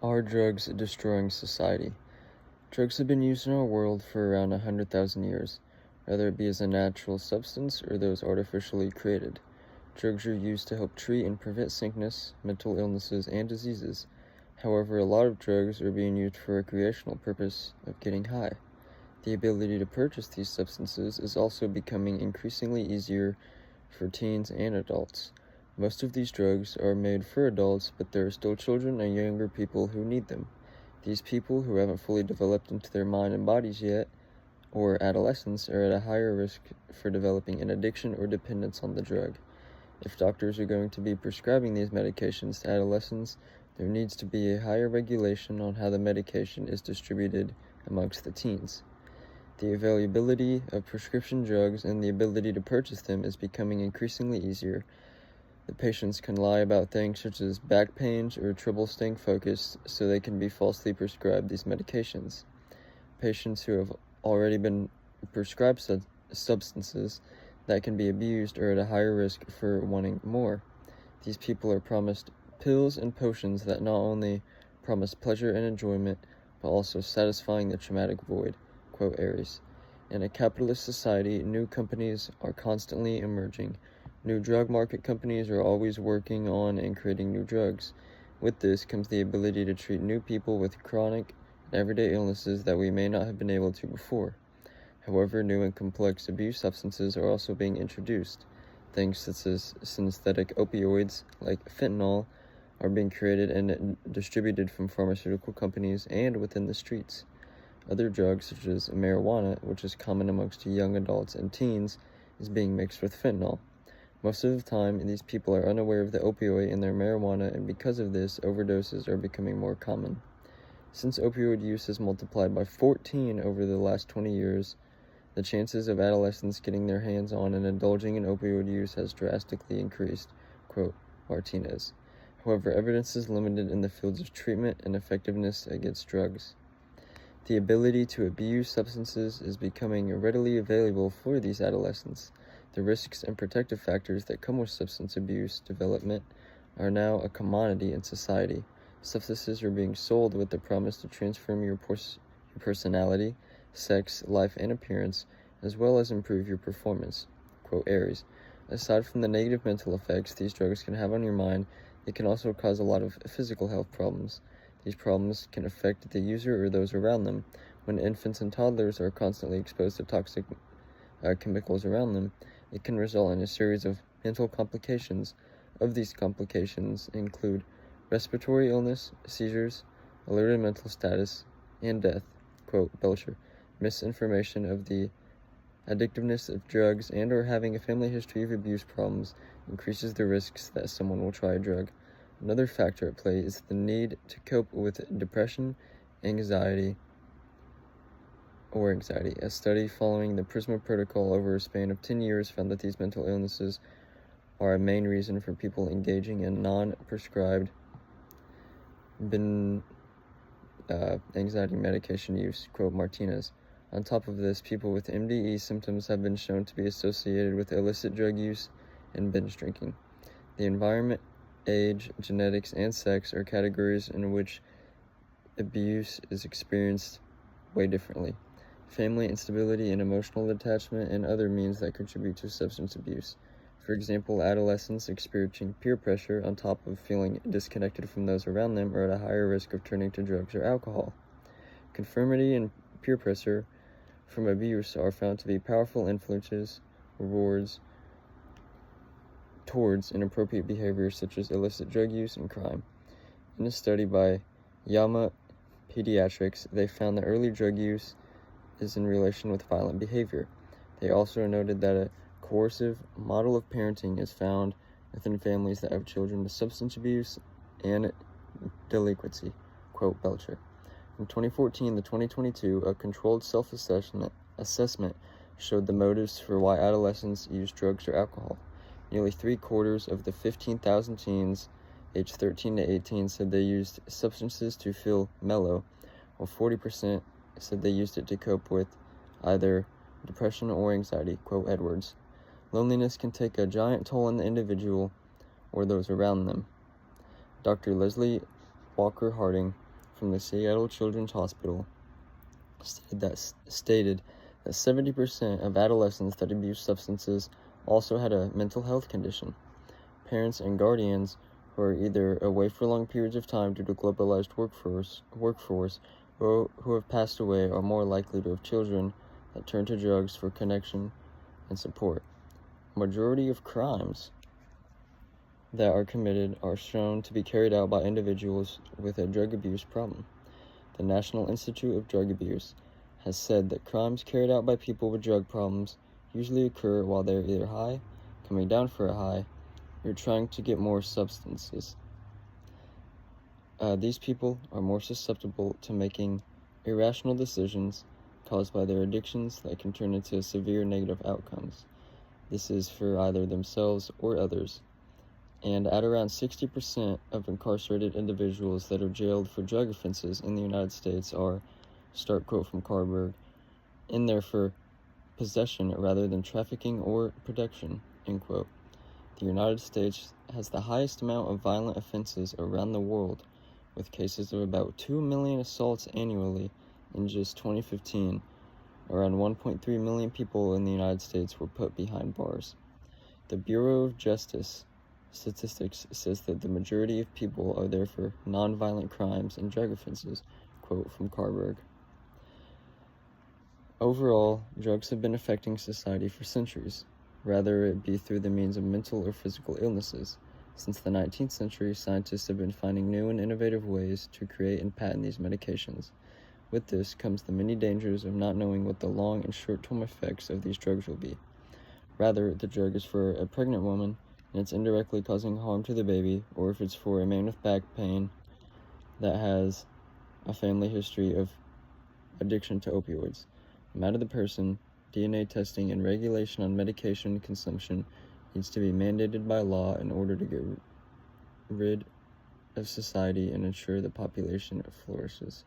Are drugs destroying society? Drugs have been used in our world for around 100,000 years, whether it be as a natural substance or those artificially created. Drugs are used to help treat and prevent sickness, mental illnesses, and diseases. However, a lot of drugs are being used for recreational purpose of getting high. The ability to purchase these substances is also becoming increasingly easier for teens and adults. Most of these drugs are made for adults, but there are still children and younger people who need them. These people who haven't fully developed into their mind and bodies yet, or adolescents, are at a higher risk for developing an addiction or dependence on the drug. If doctors are going to be prescribing these medications to adolescents, there needs to be a higher regulation on how the medication is distributed amongst the teens. The availability of prescription drugs and the ability to purchase them is becoming increasingly easier. The patients can lie about things such as back pains or trouble staying focused so they can be falsely prescribed these medications. Patients who have already been prescribed substances that can be abused are at a higher risk for wanting more. These people are promised pills and potions that not only promise pleasure and enjoyment, but also satisfying the traumatic void. Quote Aries. In a capitalist society, new companies are constantly emerging. New drug market companies are always working on and creating new drugs. With this comes the ability to treat new people with chronic and everyday illnesses that we may not have been able to before. However, new and complex abuse substances are also being introduced. Things such as synthetic opioids, like fentanyl, are being created and distributed from pharmaceutical companies and within the streets. Other drugs, such as marijuana, which is common amongst young adults and teens, is being mixed with fentanyl. Most of the time, these people are unaware of the opioid in their marijuana, and because of this, overdoses are becoming more common. Since opioid use has multiplied by 14 over the last 20 years, the chances of adolescents getting their hands on and indulging in opioid use has drastically increased, quote Martinez. However, evidence is limited in the fields of treatment and effectiveness against drugs. The ability to abuse substances is becoming readily available for these adolescents. The risks and protective factors that come with substance abuse development are now a commodity in society. Substances are being sold with the promise to transform your personality, sex, life, and appearance, as well as improve your performance. Quote Aries. Aside from the negative mental effects these drugs can have on your mind, they can also cause a lot of physical health problems. These problems can affect the user or those around them. When infants and toddlers are constantly exposed to toxic chemicals around them, it can result in a series of mental complications. Of these complications include respiratory illness, seizures, alerted mental status, and death. Quote Belcher. Misinformation of the addictiveness of drugs and or having a family history of abuse problems increases the risks that someone will try a drug. Another factor at play is the need to cope with depression, anxiety. A study following the PRISMA protocol over a span of 10 years found that these mental illnesses are a main reason for people engaging in non-prescribed anxiety medication use, quote Martinez. On top of this, people with MDE symptoms have been shown to be associated with illicit drug use and binge drinking. The environment, age, genetics, and sex are categories in which abuse is experienced way differently. Family instability and emotional detachment and other means that contribute to substance abuse. For example, adolescents experiencing peer pressure on top of feeling disconnected from those around them are at a higher risk of turning to drugs or alcohol. Conformity and peer pressure from abuse are found to be powerful influences, rewards, towards inappropriate behaviors such as illicit drug use and crime. In a study by Yama Pediatrics, they found that early drug use is in relation with violent behavior. They also noted that a coercive model of parenting is found within families that have children with substance abuse and delinquency, quote Belcher. From 2014 to 2022, a controlled self-assessment showed the motives for why adolescents use drugs or alcohol. Nearly 3/4 of the 15,000 teens aged 13 to 18 said they used substances to feel mellow, while 40% said they used it to cope with either depression or anxiety, quote Edwards. Loneliness can take a giant toll on the individual or those around them. Dr. Leslie Walker Harding, from the Seattle Children's Hospital stated that 70% of adolescents that abused substances also had a mental health condition. Parents and guardians who are either away for long periods of time due to globalized workforce or who have passed away are more likely to have children that turn to drugs for connection and support. Majority of crimes that are committed are shown to be carried out by individuals with a drug abuse problem. The National Institute of Drug Abuse has said that crimes carried out by people with drug problems usually occur while they're either high, coming down for a high, or trying to get more substances. These people are more susceptible to making irrational decisions caused by their addictions that can turn into severe negative outcomes. This is for either themselves or others. And at around 60% of incarcerated individuals that are jailed for drug offenses in the United States are, start quote from Carberg, in there for possession rather than trafficking or production, end quote. The United States has the highest amount of violent offenses around the world, with cases of about 2 million assaults annually. In just 2015, around 1.3 million people in the United States were put behind bars. The Bureau of Justice Statistics says that the majority of people are there for nonviolent crimes and drug offenses, quote from Carberg. Overall, drugs have been affecting society for centuries, whether it be through the means of mental or physical illnesses. Since the 19th century, scientists have been finding new and innovative ways to create and patent these medications. With this comes the many dangers of not knowing what the long and short-term effects of these drugs will be. Rather, the drug is for a pregnant woman, and it's indirectly causing harm to the baby, or if it's for a man with back pain that has a family history of addiction to opioids. No matter the person, DNA testing and regulation on medication consumption needs to be mandated by law in order to get rid of society and ensure the population flourishes.